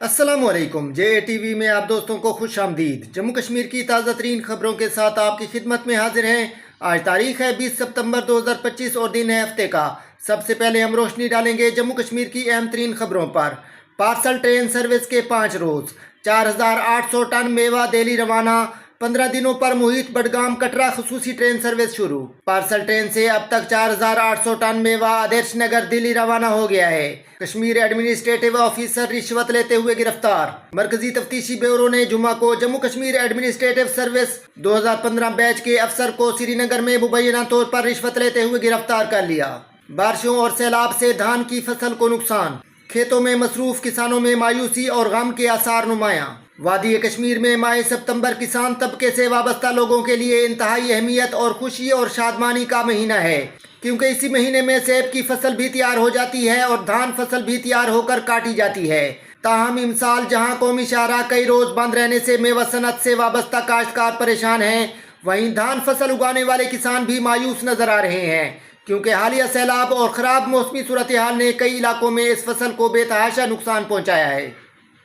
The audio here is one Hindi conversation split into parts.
अस्सलामुअलैकुम। JATV में आप दोस्तों को खुश आमदीद। जम्मू कश्मीर की ताज़ा तरीन खबरों के साथ आपकी खिदमत में हाजिर हैं। आज तारीख है 20 सितंबर 2025 और दिन है हफ्ते का। सबसे पहले हम रोशनी डालेंगे जम्मू कश्मीर की अहम तरीन खबरों पर। पार्सल ट्रेन सर्विस के 5 रोज़, 4800 टन मेवा दिल्ली रवाना। 15 दिनों पर मुहित बडगाम कटरा खसूसी ट्रेन सर्विस शुरू। पार्सल ट्रेन से अब तक 4800 टन मेवा आदर्श नगर दिल्ली रवाना हो गया है। कश्मीर एडमिनिस्ट्रेटिव ऑफिसर रिश्वत लेते हुए गिरफ्तार। मरकजी तफ्तीशी ब्यूरो ने जुमा को Jammu Kashmir administrative service 2015 batch के अफसर को श्रीनगर में मुबैना तौर पर रिश्वत लेते हुए गिरफ्तार कर लिया। बारिशों और सैलाब से धान की फसल को नुकसान, खेतों में मसरूफ किसानों में मायूसी और गम के आसार नुमायां। वादी कश्मीर में माह सितंबर किसान तबके से वाबस्ता लोगों के लिए इंतहाई अहमियत और खुशी और शादमानी का महीना है, क्योंकि इसी महीने में सेब की फसल भी तैयार हो जाती है और धान फसल भी तैयार होकर काटी जाती है। ताहम इमसाल जहां कौमी शाहरा कई रोज बंद रहने से मेवा सनत से वाबस्ता काश्तकार परेशान हैं, वहीं धान फसल उगाने वाले किसान भी मायूस नजर आ रहे हैं, क्योंकि हालिया सैलाब और खराब मौसमी सूरत हाल ने कई इलाकों में इस फसल को बेतहाशा नुकसान पहुंचाया है।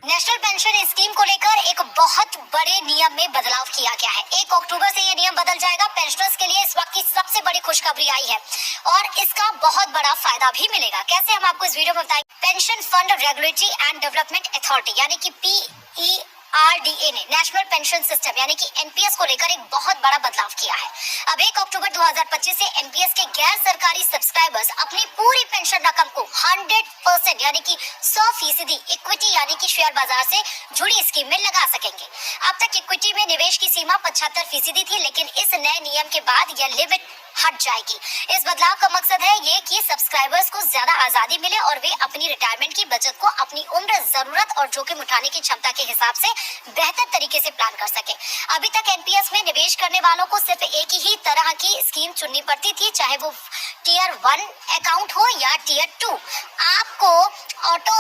नेशनल पेंशन स्कीम को लेकर एक बहुत बड़े नियम में बदलाव किया गया है। 1 अक्टूबर से ये नियम बदल जाएगा। पेंशनर्स के लिए इस वक्त की सबसे बड़ी खुशखबरी आई है और इसका बहुत बड़ा फायदा भी मिलेगा। कैसे, हम आपको इस वीडियो में बताएंगे। Pension fund regulatory and development authority यानी कि PERDA ने नेशनल पेंशन सिस्टम यानी कि NPS को लेकर एक बहुत बड़ा बदलाव किया है। अब 1 अक्टूबर 2025 से NPS के गैर सरकारी सब्सक्राइबर्स अपनी पूरी पेंशन रकम को 100% यानी कि 100% इक्विटी यानी कि शेयर बाजार से जुड़ी स्कीम में लगा सकेंगे। अब तक इक्विटी में निवेश की सीमा 75% थी, लेकिन इस नए नियम के बाद यह लिमिट हट जाएगी। इस बदलाव का मकसद है ये कि सब्सक्राइबर्स को ज्यादा आजादी मिले और वे अपनी रिटायरमेंट की बचत को अपनी उम्र, जरूरत और जोखिम उठाने की क्षमता के हिसाब से बेहतर तरीके से प्लान कर सके। अभी तक NPS में निवेश करने वालों को सिर्फ एक ही तरह की स्कीम चुननी पड़ती थी, चाहे वो टियर 1 अकाउंट हो या टियर 2। आपको ऑटो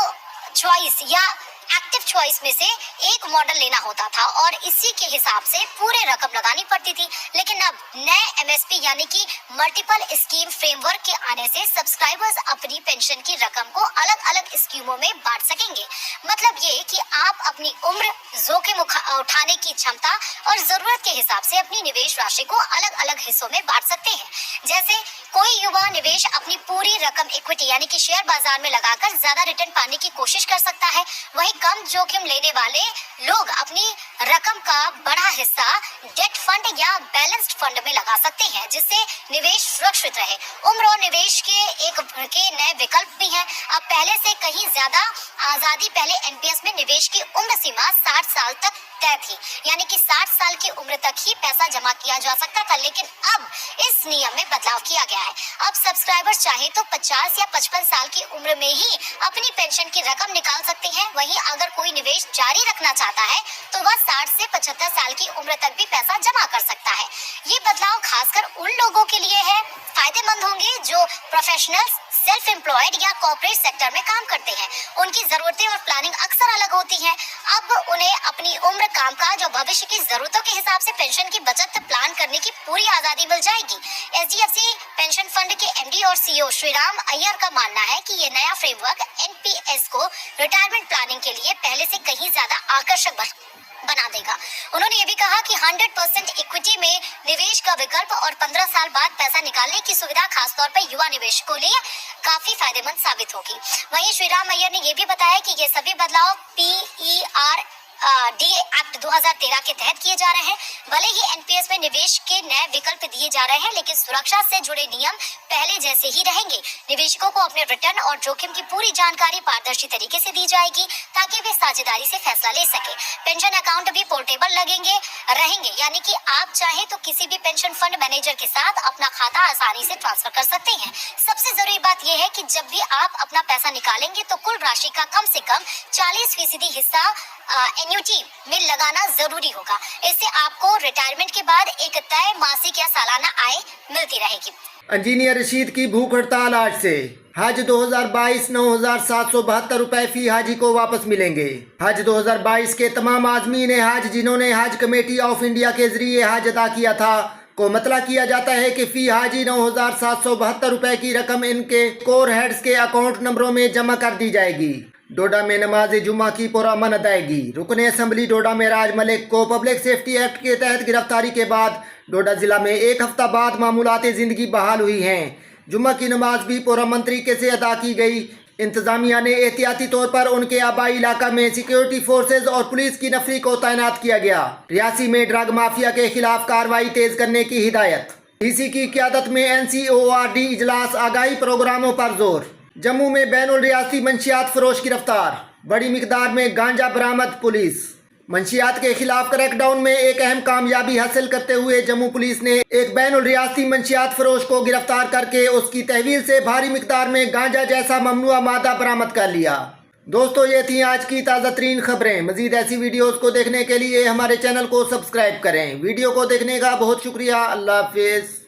चॉइस या एक्टिव चॉइस में से एक मॉडल लेना होता था और इसी के हिसाब से पूरे रकम लगानी पड़ती थी। लेकिन अब नए MSP यानी कि मल्टीपल स्कीम फ्रेमवर्क के आने से सब्सक्राइबर्स अपनी पेंशन की रकम को अलग अलग स्कीमों में बांट सकेंगे। मतलब ये कि आप अपनी उम्र, जोखिम उठाने की क्षमता और जरूरत के हिसाब से अपनी निवेश राशि को अलग अलग हिस्सों में बांट सकते हैं। जैसे कोई युवा निवेश अपनी पूरी रकम इक्विटी यानी कि शेयर बाजार में लगाकर ज्यादा रिटर्न पाने की कोशिश कर सकता है। वहीं कम जोखिम लेने वाले लोग अपनी रकम का बड़ा हिस्सा डेट फंड या बैलेंस्ड फंड में लगा सकते हैं, जिससे निवेश सुरक्षित रहे। उम्र और निवेश के नए विकल्प भी हैं। अब पहले से कहीं ज्यादा आजादी। पहले NPS में निवेश की उम्र सीमा 60 साल तक तय थी, यानी कि 60 साल की उम्र तक ही पैसा जमा किया जा सकता था, लेकिन अब इस नियम में बदलाव किया गया है। अब सब्सक्राइबर्स चाहे तो 50 या 55 साल की उम्र में ही अपनी पेंशन की रकम निकाल सकते हैं। वहीं अगर कोई निवेश जारी रखना चाहता है तो वह 60 से 75 साल की उम्र तक भी पैसा जमा कर सकता है। ये बदलाव खासकर उन लोगों के लिए है फायदेमंद होंगे जो प्रोफेशनल्स, सेल्फ एम्प्लॉयड या कॉर्पोरेट सेक्टर में काम करते हैं। उनकी जरूरतें और प्लानिंग अक्सर अलग होती हैं। अब उन्हें अपनी उम्र, कामकाज और भविष्य की जरूरतों के हिसाब से पेंशन की बचत प्लान करने की पूरी आजादी मिल जाएगी। SDFC पेंशन फंड के MD और CEO श्रीराम अय्यर का मानना है कि ये नया फ्रेमवर्क NPS को रिटायरमेंट प्लानिंग के लिए पहले से कहीं ज्यादा आकर्षक बना देगा। उन्होंने ये भी कहा कि 100% इक्विटी में निवेश का विकल्प और 15 साल बाद पैसा निकालने की सुविधा खासतौर पर युवा निवेशकों के लिए काफी फायदेमंद साबित होगी। वहीं श्रीराम अय्यर ने ये भी बताया कि ये सभी बदलाव PERDA एक्ट 2013 के तहत किए जा रहे हैं। भले ही NPS में निवेश के नए विकल्प दिए जा रहे हैं, लेकिन सुरक्षा से जुड़े नियम पहले जैसे ही रहेंगे। निवेशकों को अपने रिटर्न और जोखिम की पूरी जानकारी पारदर्शी तरीके से दी जाएगी, ताकि वे साझेदारी से फैसला ले सके। पेंशन अकाउंट भी पोर्टेबल रहेंगे, यानी कि आप चाहे तो किसी भी पेंशन फंड मैनेजर के साथ अपना खाता आसानी से ट्रांसफर कर सकते हैं। सबसे जरूरी बात यह है कि जब भी आप अपना पैसा निकालेंगे तो कुल राशि का कम से कम 40% हिस्सा एन्युटी में लगाना जरूरी होगा। इससे आपको रिटायरमेंट के बाद एक तय मासिक या सालाना आय मिलती रहेगी। इंजीनियर रशीद की भूख हड़ताल आज से। हज 2022 9,772 रुपए फी हाजी को वापस मिलेंगे। हज 2022 के तमाम आजमीन हज जिन्होंने हज कमेटी ऑफ इंडिया के जरिए हज अदा किया था को मतला किया जाता है कि फी हाजी 9,772 रुपए की रकम इनके कोर हेड्स के अकाउंट नंबरों में जमा कर दी जाएगी। डोडा में नमाज जुम्मा की पुरअमन अदायगी। रुकन असम्बली डोडा मेराज मलिक को पब्लिक सेफ्टी एक्ट के तहत गिरफ्तारी के बाद डोडा जिला में एक हफ्ता बाद मामूलात ज़िंदगी बहाल हुई हैं। जुम्मा की नमाज भी पुरअमन तरीके से अदा की गई। इंतजामिया ने एहतियाती तौर पर उनके आबाई इलाका में सिक्योरिटी फोर्सेज और पुलिस की नफरी को तैनात किया गया। रियासी में ड्रग माफिया के खिलाफ कार्रवाई तेज करने की हिदायत। डीसी की क़यादत में NCORD इजलास, आगाही प्रोग्रामों पर जोर। जम्मू में बैनुल रियासी मंशियात फरोश गिरफ्तार, बड़ी मिकदार में गांजा बरामद। पुलिस मंशियात के खिलाफ क्रैकडाउन में एक अहम कामयाबी हासिल करते हुए जम्मू पुलिस ने एक बैनुल रियासी मंशियात फरोश को गिरफ्तार करके उसकी तहवील से भारी मिकदार में गांजा जैसा ममनुआ मादा बरामद कर लिया। दोस्तों, ये थी आज की ताज़ा तरीन खबरें। मजीद ऐसी वीडियोस को देखने के लिए हमारे चैनल को सब्सक्राइब करें। वीडियो को देखने का बहुत शुक्रिया। अल्लाह हाफिज़।